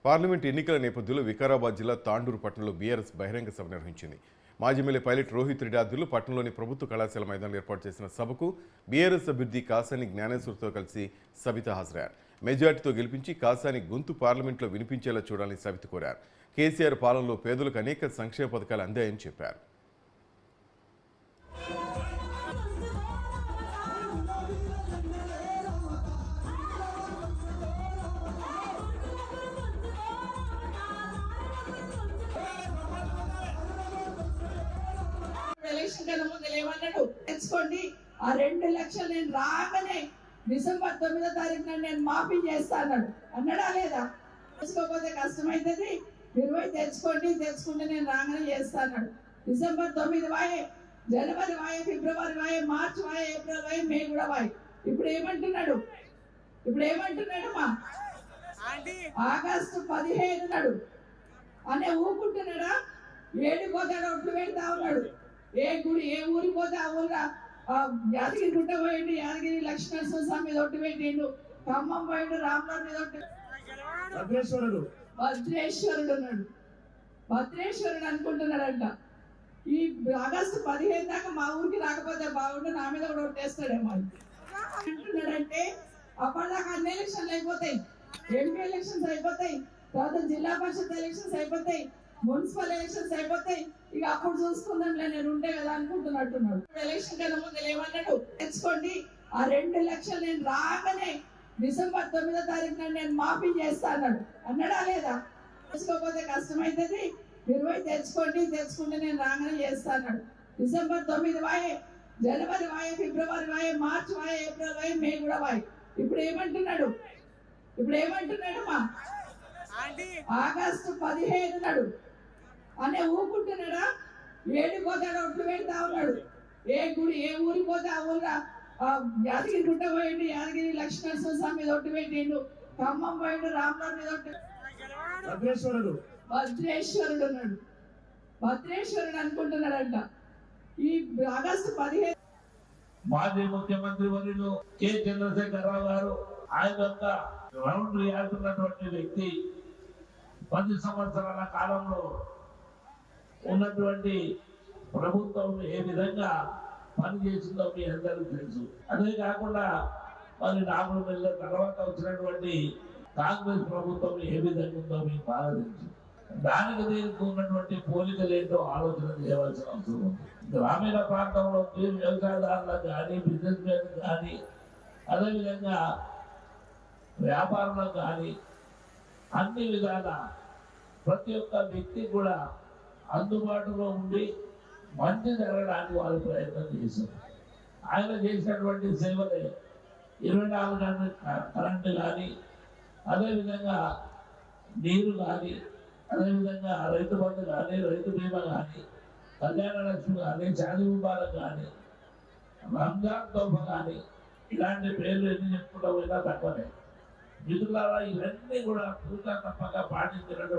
Parliament ఎన్నికల నేపథ్యంలో వికారాబాద్ జిల్లా తాండూరు పట్టణంలో బీఆర్ఎస్ బహిరంగ సభ నిర్వహించింది. మాజీ ఎమ్మెల్యే పైలట్ రోహిత్ రెడ్డి ఆధ్వర్యంలో పట్టణంలోని ప్రభుత్వ కళాశాల మైదానంలో ఏర్పాటు చేసిన సభకు బీఆర్ఎస్ అభ్యర్థి కాసాని జ్ఞానేశ్వర్తో కలిసి సబిత హాజరయ్యారు. మెజార్టీతో గెలిపించి కాసాని గొంతు పార్లమెంట్లో వినిపించేలా చూడాలని సబిత కోరారు. కేసీఆర్ పాలనలో పేదలకు అనేక సంక్షేమ పథకాలు అందాయని చెప్పారు. తెచ్చుకోండి, ఆ 2 లక్షలు నేను రాగానే డిసెంబర్ 9వ తారీఖున నేను మాఫీ చేస్తాను అన్నాడా లేదా? తెచ్చుకోకపోతే కష్టమైతుంది, మీరు పోయి తెచ్చుకుంటే నేను రాగానే చేస్తాను. డిసెంబర్ 9 వాయే, జనవరి వాయే, ఫిబ్రవరి వాయే, మార్చి వాయే, ఏప్రిల్ వాయే, మే కూడా వాయే. ఇప్పుడు ఏమంటున్నాడు మా ఆగస్టు 15 నాడు అనే ఊరుకుంటున్నాడా? ఏడిపోతాడు, ఒట్లు పెడతా ఉన్నాడు. ఏ గుడి ఏ ఊరికి పోతే ఆ ఊరుగా యాదగిరి గుట్ట పోయిండు, యాదగిరి లక్ష్మీనరసింహ స్వామి మీద ఒట్టు పెట్టిండు, ఖమ్మం పోయిండు, రామనాథ్ మీద ఒట్టు, భద్రేశ్వరుడు ఉన్నాడు. భద్రేశ్వరుడు అనుకుంటున్నాడంట. ఈ ఆగస్టు 15 దాకా మా ఊరికి రాకపోతే బాగుండు, నా మీద కూడా ఒట్టేస్తాడేమో అంటున్నాడంటే. అప్పటిదాకా అన్ని ఎలక్షన్లు అయిపోతాయి, ఎంపీ ఎలక్షన్స్ అయిపోతాయి, తర్వాత జిల్లా పరిషత్ ఎలక్షన్స్ అయిపోతాయి, మున్సిపల్ ఎలక్షన్స్ అయిపోతాయి. ఇక అప్పుడు చూసుకుందాంలే, నేను ఉండే కదా అనుకుంటున్నట్టున్నాడు. ఎలక్షన్ కన్నా ముందు ఏమన్నాడు? తెచ్చుకోండి, ఆ 2 లక్షలు నేను రాగానే డిసెంబర్ 9వ తారీఖున నేను మాఫీ చేస్తాను అన్నాడా లేదా? తెచ్చుకోకపోతే కష్టమైతుంది, మీరు పోయి తెచ్చుకుంటే నేను రాగానే చేస్తాను. డిసెంబర్ 9 వాయే, జనవరి వాయే, ఫిబ్రవరి వాయే, మార్చి వాయే, ఏప్రిల్ వాయే, మే కూడా వాయే. ఇప్పుడు ఏమంటున్నాడు మా ఆగస్టు 15 నాడు అనే ఊరుకుంటున్నాడా? ఏడిపోతాడు, ఒట్లు పెడతా ఉన్నాడు. ఏ గుడి ఏ ఊరికి పోతే ఆ ఊరుగా యాదగిరి గుట్ట పోయిండు, యాదగిరి లక్ష్మీనరసింహ స్వామి మీద ఒట్టు పెట్టిండు, ఖమ్మం పోయిండు, రామనాథ్ మీద ఒట్టు, భద్రేశ్వరుడు ఉన్నాడు. భద్రేశ్వరుడు అనుకుంటున్నాడంట. ఈ ఆగస్టు 15 మాజీ ముఖ్యమంత్రి వర్యులు కె చంద్రశేఖరరావు గారు ఆయన యొక్క రౌండ్ రియాల్తున్నటువంటి వ్యక్తి 10 సంవత్సరాల కాలంలో ఉన్నటువంటి ప్రభుత్వం ఏ విధంగా పనిచేసిందో మీ అందరికీ తెలుసు. అదే కాకుండా మరి 4 నెలల తర్వాత వచ్చినటువంటి కాంగ్రెస్ ప్రభుత్వం ఏ విధంగా ఉందో మీకు బాగా తెలుసు. దానికి దీనికి ఉన్నటువంటి పోలికలు ఏంటో ఆలోచన చేయవలసిన అవసరం ఉంది. గ్రామీణ ప్రాంతంలో వ్యవసాయదారులకు కానీ, బిజినెస్ మెన్ కానీ, అదేవిధంగా వ్యాపారులకు కానీ అన్ని విధాల ప్రతి ఒక్క వ్యక్తి కూడా అందుబాటులో ఉండి మంచి జరగడానికి వాళ్ళు ప్రయత్నం చేశారు. ఆయన చేసినటువంటి సేవలే 24 గంటల కరెంటు కానీ, అదేవిధంగా నీరు కానీ, అదేవిధంగా రైతు బంధు కానీ, రైతు బీమా కానీ, కళ్యాణ లక్ష్మి కానీ, షాదీ ముబారక్ కానీ, రంజాన్ తోఫా కానీ, ఇలాంటి పేర్లు ఎన్ని చెప్పుకుంటూ పోయినా తక్కువనే. మిత్రులారా, ఇవన్నీ కూడా పూర్తిగా తప్పక పాటించినటువంటి